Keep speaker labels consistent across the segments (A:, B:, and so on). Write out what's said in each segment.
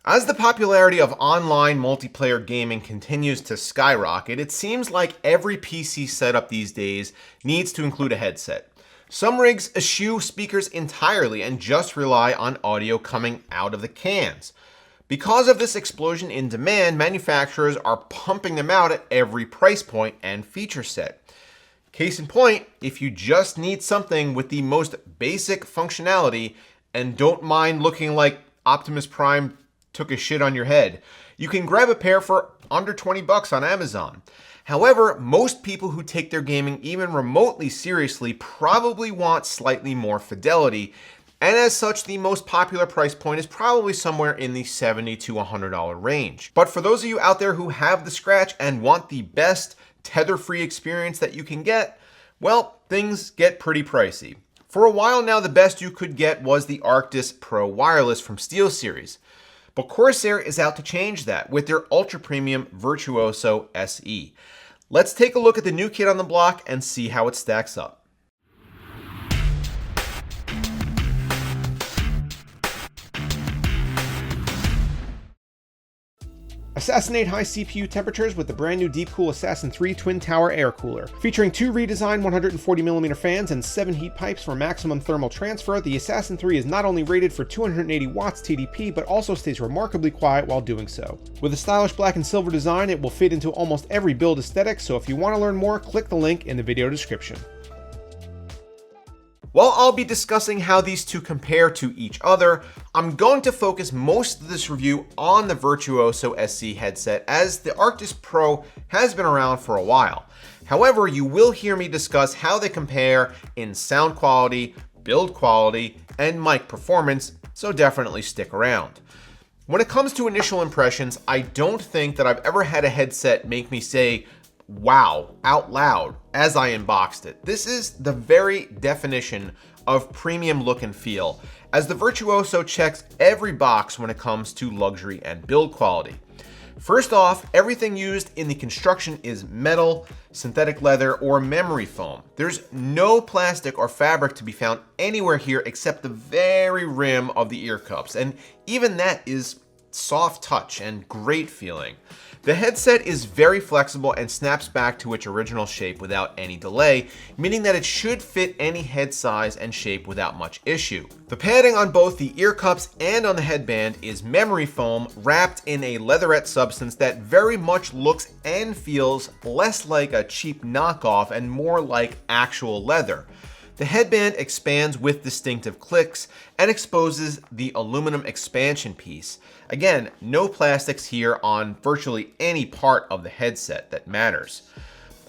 A: As the popularity of online multiplayer gaming continues to skyrocket, it seems like every PC setup these days needs to include a headset. Some rigs eschew speakers entirely and just rely on audio coming out of the cans. Because of this explosion in demand, manufacturers are pumping them out at every price point and feature set. Case in point, if you just need something with the most basic functionality and don't mind looking like Optimus Prime took a shit on your head, you can grab a pair for under $20 on Amazon. However, most people who take their gaming even remotely seriously probably want slightly more fidelity, and as such, the most popular price point is probably somewhere in the $70 to $100 range. But for those of you out there who have the scratch and want the best tether-free experience that you can get, well, things get pretty pricey. For a while now, the best you could get was the Arctis Pro Wireless from SteelSeries. But Corsair is out to change that with their ultra-premium Virtuoso SE. Let's take a look at the new kid on the block and see how it stacks up. Assassinate high CPU temperatures with the brand new Deepcool Assassin 3 Twin Tower Air Cooler. Featuring 2 redesigned 140mm fans and 7 heat pipes for maximum thermal transfer, the Assassin 3 is not only rated for 280 watts TDP, but also stays remarkably quiet while doing so. With a stylish black and silver design, it will fit into almost every build aesthetic, so if you want to learn more, click the link in the video description. While I'll be discussing how these two compare to each other, I'm going to focus most of this review on the Virtuoso SE headset, as the Arctis Pro has been around for a while. However, you will hear me discuss how they compare in sound quality, build quality, and mic performance, so definitely stick around. When it comes to initial impressions, I don't think that I've ever had a headset make me say, "Wow," out loud as I unboxed it. This is the very definition of premium look and feel, as the Virtuoso checks every box when it comes to luxury and build quality. First off, everything used in the construction is metal, synthetic leather, or memory foam. There's no plastic or fabric to be found anywhere here except the very rim of the ear cups, and even that is soft touch and great feeling. The headset is very flexible and snaps back to its original shape without any delay, meaning that it should fit any head size and shape without much issue. The padding on both the ear cups and on the headband is memory foam wrapped in a leatherette substance that very much looks and feels less like a cheap knockoff and more like actual leather. The headband expands with distinctive clicks and exposes the aluminum expansion piece. Again, no plastics here on virtually any part of the headset that matters.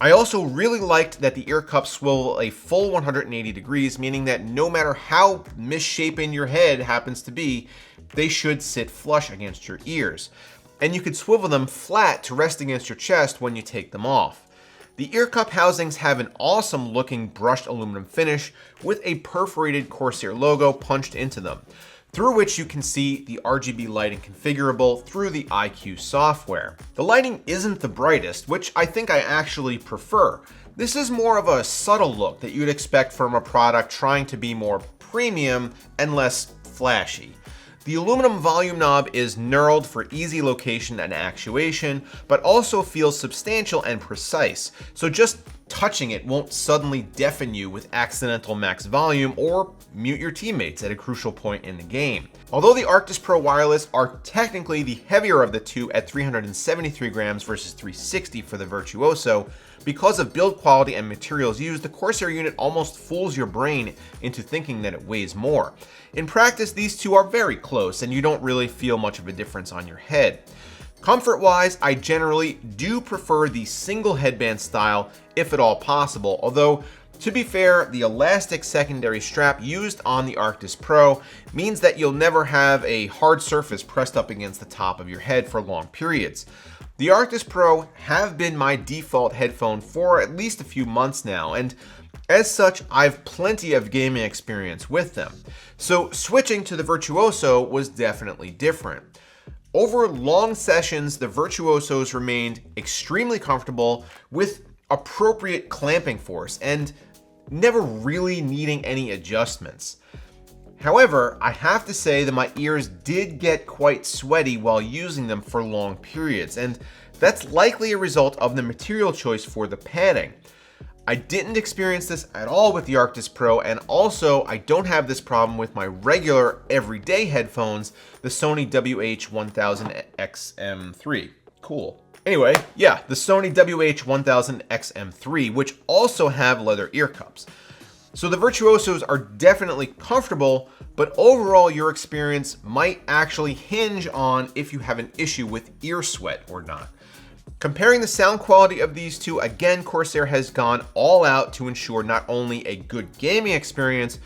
A: I also really liked that the ear cups swivel a full 180 degrees, meaning that no matter how misshapen your head happens to be, they should sit flush against your ears. And you could swivel them flat to rest against your chest when you take them off. The ear cup housings have an awesome looking brushed aluminum finish with a perforated Corsair logo punched into them, through which you can see the Rgb lighting configurable through the iCUE software. The lighting isn't the brightest, which I think I actually prefer. This is more of a subtle look that you'd expect from a product trying to be more premium and less flashy. The aluminum volume knob is knurled for easy location and actuation, but also feels substantial and precise, so just touching it won't suddenly deafen you with accidental max volume or mute your teammates at a crucial point in the game. Although the Arctis Pro Wireless are technically the heavier of the two at 373 grams versus 360 for the Virtuoso, because of build quality and materials used, the Corsair unit almost fools your brain into thinking that it weighs more. In practice, these two are very close and you don't really feel much of a difference on your head. Comfort-wise, I generally do prefer the single headband style if at all possible, although to be fair, the elastic secondary strap used on the Arctis Pro means that you'll never have a hard surface pressed up against the top of your head for long periods. The Arctis Pro have been my default headphone for at least a few months now, and as such, I've plenty of gaming experience with them. So switching to the Virtuoso was definitely different. Over long sessions, the Virtuosos remained extremely comfortable with appropriate clamping force and never really needing any adjustments. However, I have to say that my ears did get quite sweaty while using them for long periods, and that's likely a result of the material choice for the padding. I didn't experience this at all with the Arctis Pro, and also I don't have this problem with my regular everyday headphones, the Sony WH-1000XM3. Cool. Anyway, yeah, the Sony WH-1000XM3, which also have leather ear cups. So the Virtuosos are definitely comfortable, but overall your experience might actually hinge on if you have an issue with ear sweat or not. Comparing the sound quality of these two, again, Corsair has gone all out to ensure not only a good gaming experience,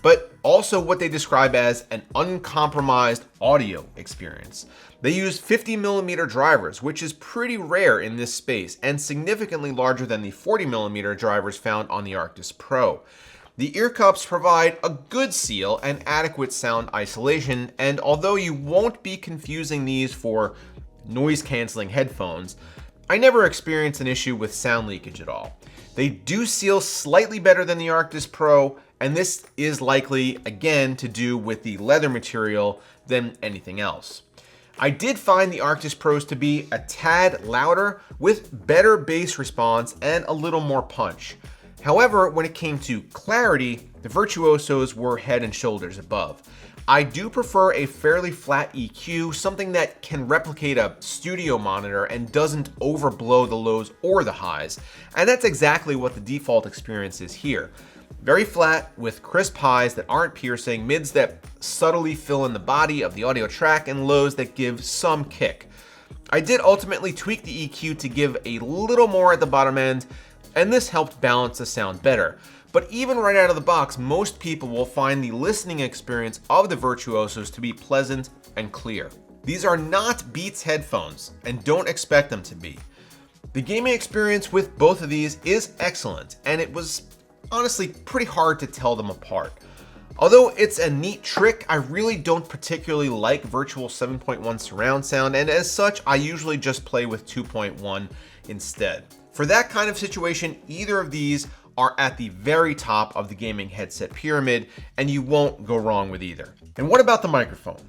A: but also what they describe as an uncompromised audio experience. They use 50mm drivers, which is pretty rare in this space and significantly larger than the 40mm drivers found on the Arctis Pro. The ear cups provide a good seal and adequate sound isolation, and although you won't be confusing these for noise-canceling headphones, I never experienced an issue with sound leakage at all. They do seal slightly better than the Arctis Pro, and this is likely, again, to do with the leather material than anything else. I did find the Arctis Pros to be a tad louder with better bass response and a little more punch. However, when it came to clarity, the Virtuosos were head and shoulders above. I do prefer a fairly flat EQ, something that can replicate a studio monitor and doesn't overblow the lows or the highs, and that's exactly what the default experience is here. Very flat with crisp highs that aren't piercing, mids that subtly fill in the body of the audio track, and lows that give some kick. I did ultimately tweak the EQ to give a little more at the bottom end, and this helped balance the sound better. But even right out of the box, most people will find the listening experience of the Virtuosos to be pleasant and clear. These are not Beats headphones, and don't expect them to be. The gaming experience with both of these is excellent, and it was honestly pretty hard to tell them apart. Although it's a neat trick, I really don't particularly like Virtual 7.1 surround sound, and as such, I usually just play with 2.1 instead. For that kind of situation, either of these are at the very top of the gaming headset pyramid, and you won't go wrong with either. And what about the microphone?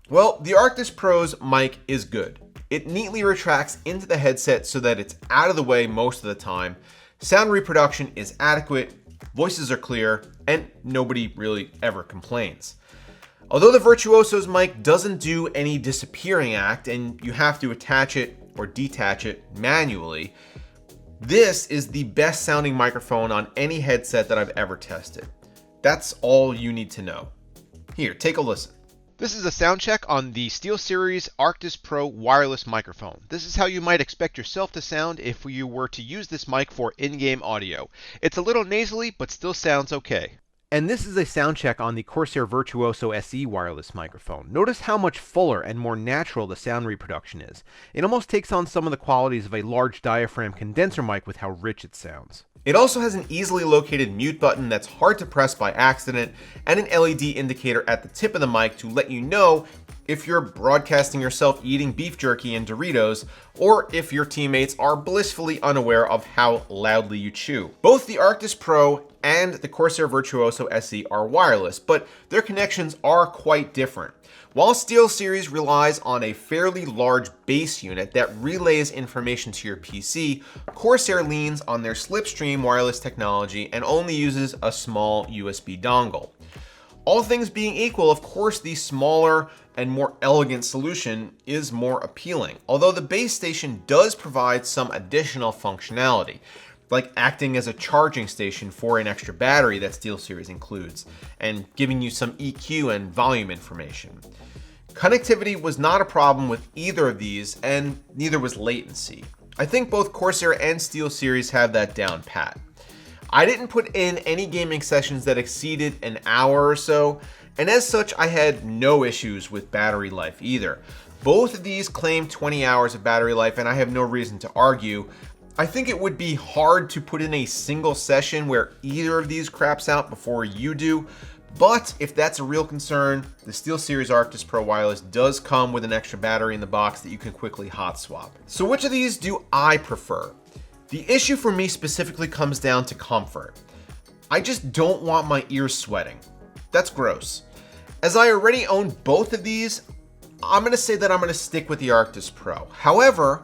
A: Well, the Arctis Pro's mic is good. It neatly retracts into the headset so that it's out of the way most of the time. Sound reproduction is adequate, voices are clear, and nobody really ever complains. Although the Virtuoso's mic doesn't do any disappearing act and you have to attach it or detach it manually, this is the best sounding microphone on any headset that I've ever tested. That's all you need to know. Here, take a listen. This is a sound check on the SteelSeries Arctis Pro wireless microphone. This is how you might expect yourself to sound if you were to use this mic for in-game audio. It's a little nasally, but still sounds okay. And this is a sound check on the Corsair Virtuoso SE wireless microphone. Notice how much fuller and more natural the sound reproduction is. It almost takes on some of the qualities of a large diaphragm condenser mic with how rich it sounds. It also has an easily located mute button that's hard to press by accident, and an LED indicator at the tip of the mic to let you know if you're broadcasting yourself eating beef jerky and Doritos, or if your teammates are blissfully unaware of how loudly you chew. Both the Arctis Pro and the Corsair Virtuoso SE are wireless, but their connections are quite different. While SteelSeries relies on a fairly large base unit that relays information to your PC, Corsair leans on their slipstream wireless technology and only uses a small USB dongle. All things being equal, of course, the smaller and more elegant solution is more appealing, although the base station does provide some additional functionality, like acting as a charging station for an extra battery that SteelSeries includes, and giving you some EQ and volume information. Connectivity was not a problem with either of these, and neither was latency. I think both Corsair and SteelSeries have that down pat. I didn't put in any gaming sessions that exceeded an hour or so, and as such I had no issues with battery life either. Both of these claim 20 hours of battery life, and I have no reason to argue. I think it would be hard to put in a single session where either of these craps out before you do, but if that's a real concern, the SteelSeries Arctis Pro Wireless does come with an extra battery in the box that you can quickly hot swap. So which of these do I prefer? The issue for me specifically comes down to comfort. I just don't want my ears sweating. That's gross. As I already own both of these, I'm going to say that I'm going to stick with the Arctis Pro. However,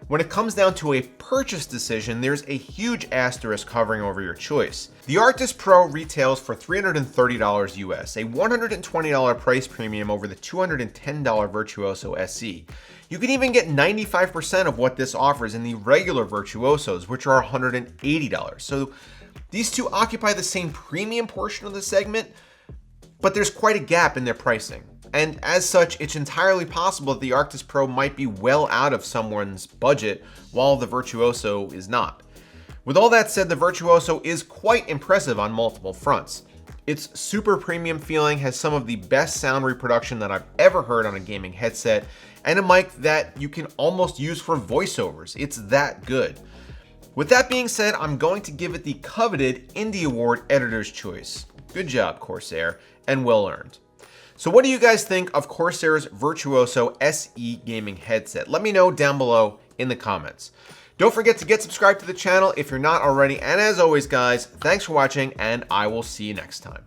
A: when it comes down to a purchase decision, there's a huge asterisk hovering over your choice. The Arctis Pro retails for $330 US, a $120 price premium over the $210 Virtuoso SE. You can even get 95% of what this offers in the regular Virtuosos, which are $180. So these two occupy the same premium portion of the segment, but there's quite a gap in their pricing. And as such, it's entirely possible that the Arctis Pro might be well out of someone's budget, while the Virtuoso is not. With all that said, the Virtuoso is quite impressive on multiple fronts. Its super premium feeling has some of the best sound reproduction that I've ever heard on a gaming headset, and a mic that you can almost use for voiceovers. It's that good. With that being said, I'm going to give it the coveted Indie Award Editor's Choice. Good job, Corsair, and well earned. So what do you guys think of Corsair's Virtuoso SE gaming headset? Let me know down below in the comments. Don't forget to get subscribed to the channel if you're not already, and as always guys, thanks for watching and I will see you next time.